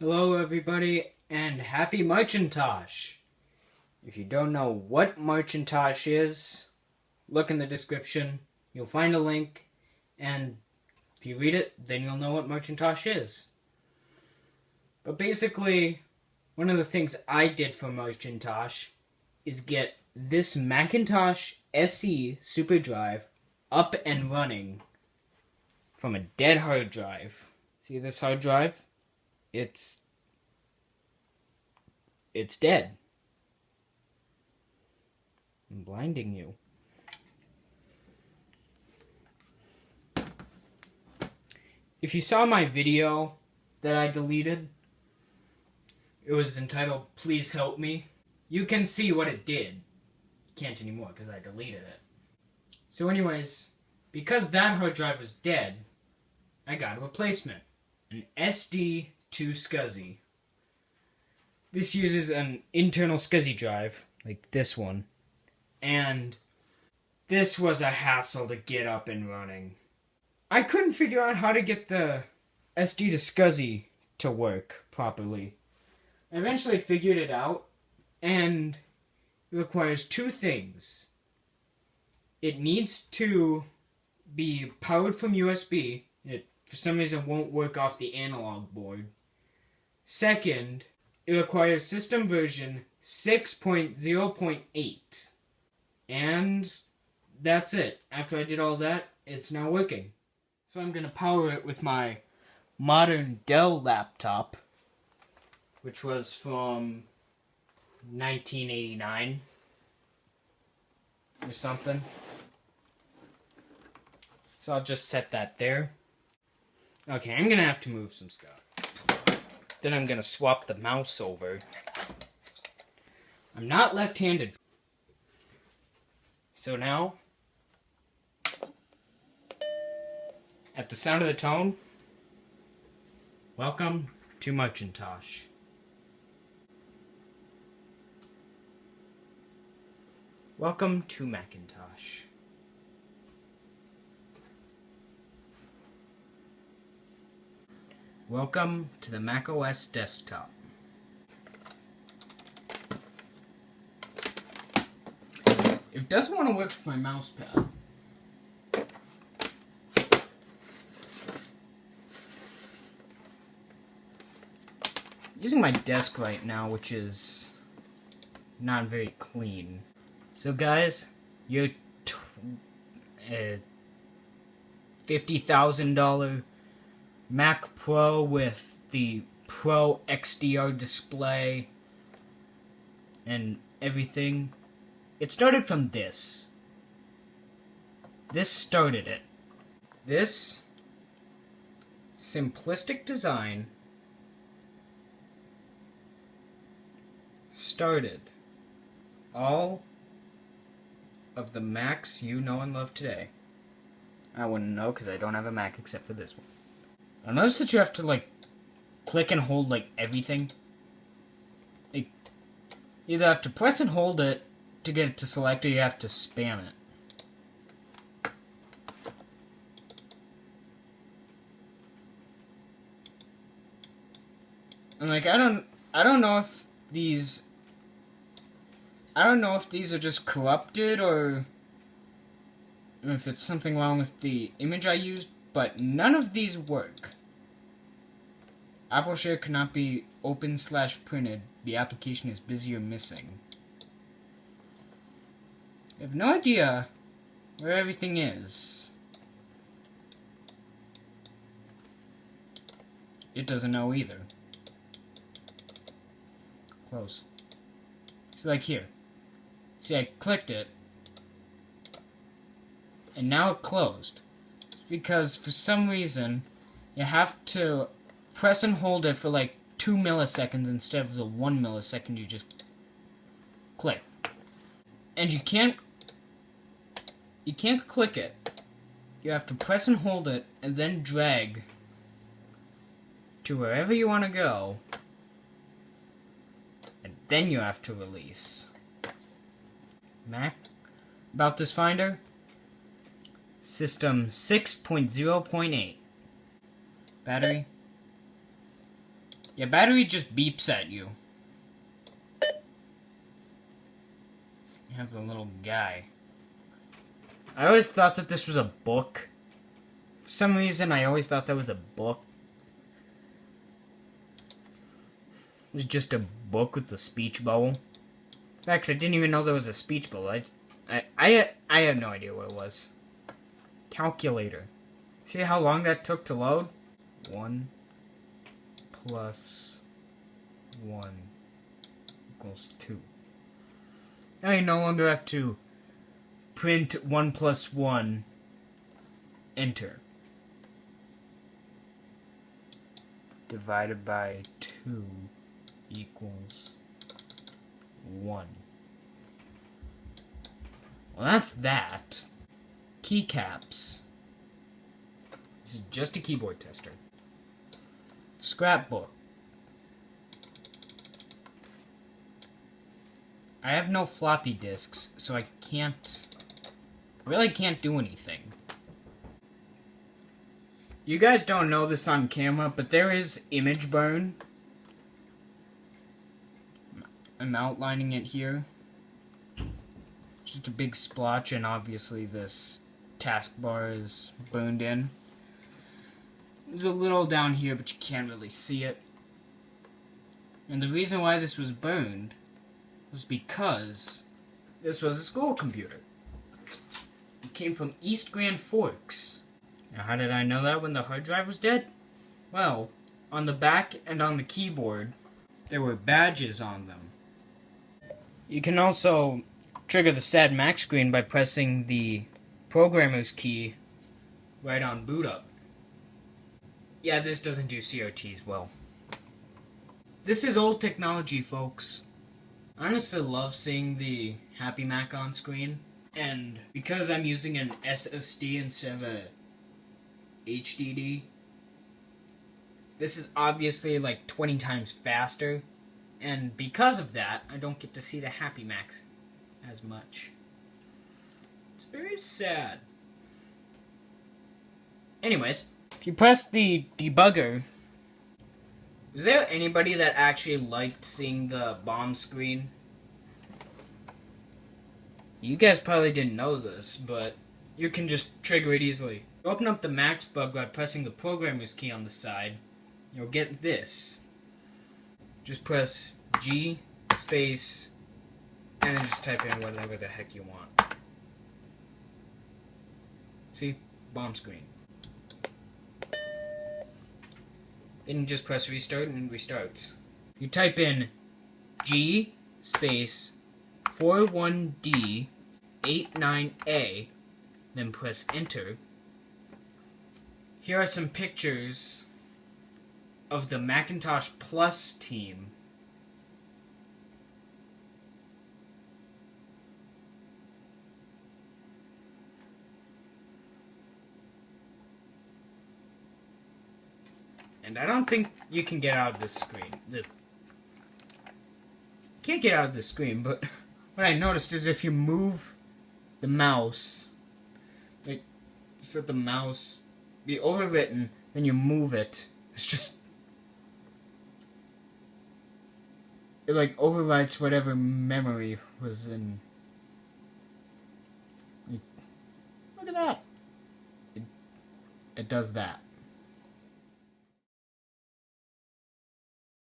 Hello everybody, and happy Macintosh! If you don't know what Macintosh is, look in the description, you'll find a link, and if you read it, then you'll know what Macintosh is. But basically, one of the things I did for Macintosh is get this Macintosh SE Super Drive up and running from a dead hard drive. See this hard drive? It's dead. I'm blinding you. If you saw my video that I deleted, it was entitled Please Help Me. You can see what it did. Can't anymore because I deleted it. So anyways, because that hard drive was dead, I got a replacement. An SD2 SCSI. This uses an internal SCSI drive, like this one. And this was a hassle to get up and running. I couldn't figure out how to get the SD to SCSI to work properly. I eventually figured it out, and it requires two things. It needs to be powered from USB. It, for some reason, won't work off the analog board. Second, it requires system version 6.0.8. And that's it. After I did all that, it's now working. So I'm going to power it with my modern Dell laptop, which was from 1989 or something. So I'll just set that there. Okay, I'm going to have to move some stuff. Then I'm going to swap the mouse over. I'm not left-handed. So now, at the sound of the tone, welcome to Macintosh. Welcome to Macintosh. Welcome to the macOS desktop. It doesn't want to work with my mouse pad. Using my desk right now, which is not very clean. So guys, your $50,000 Mac Pro with the Pro XDR display and everything, it started from this. This started it. This simplistic design started all of the Macs you know and love today. I wouldn't know because I don't have a Mac except for this one. I noticed that you have to, like, click and hold, like, everything. Like, you either have to press and hold it to get it to select, or you have to spam it. And, like, I don't know if these... I don't know if these are just corrupted, or if it's something wrong with the image I used, but none of these work. Apple Share cannot be open/printed. The application is busy or missing. I have no idea where everything is. It doesn't know either. Close. So like here. See, I clicked it, and now it closed. It's because for some reason you have to press and hold it for like 2 milliseconds instead of the 1 millisecond you just click. And you can't click it. You have to press and hold it and then drag to wherever you want to go, and then you have to release. Mac. About this Finder. System 6.0.8. Battery. Your battery just beeps at you. You have the little guy. I always thought that this was a book. For some reason, I always thought that was a book. It was just a book with a speech bubble. In fact, I didn't even know there was a speech bubble. I had no idea what it was. Calculator. See how long that took to load? 1 plus 1 equals 2. Now you no longer have to print 1 plus 1, enter. Divided by 2 equals 1. Well, that's that. Keycaps. This is just a keyboard tester. Scrapbook. I have no floppy disks, so I really can't do anything. You guys don't know this on camera, but there is image burn. I'm outlining it here. Just a big splotch, and obviously this taskbar is burned in. There's a little down here, but you can't really see it. And the reason why this was burned was because this was a school computer. It came from East Grand Forks. Now, how did I know that when the hard drive was dead? Well, on the back and on the keyboard, there were badges on them. You can also trigger the sad Mac screen by pressing the programmer's key right on boot up. Yeah, this doesn't do CRTs well. This is old technology, folks. I honestly love seeing the Happy Mac on screen, and because I'm using an SSD instead of a HDD, this is obviously like 20 times faster, and because of that, I don't get to see the Happy Mac as much. It's very sad. Anyways, if you press the debugger, was there anybody that actually liked seeing the bomb screen? You guys probably didn't know this, but you can just trigger it easily. Open up the Max bug by pressing the programmer's key on the side. You'll get this. Just press G space and then just type in whatever the heck you want. See? Bomb screen. Then you just press restart and it restarts. You type in G space 41D 89A, then press enter. Here are some pictures of the Macintosh Plus team. And I don't think you can get out of this screen. Can't get out of this screen, but what I noticed is if you move the mouse, like, just let the mouse be overwritten, then you move it, it's just, it like overwrites whatever memory was in. Like, look at that. It does that.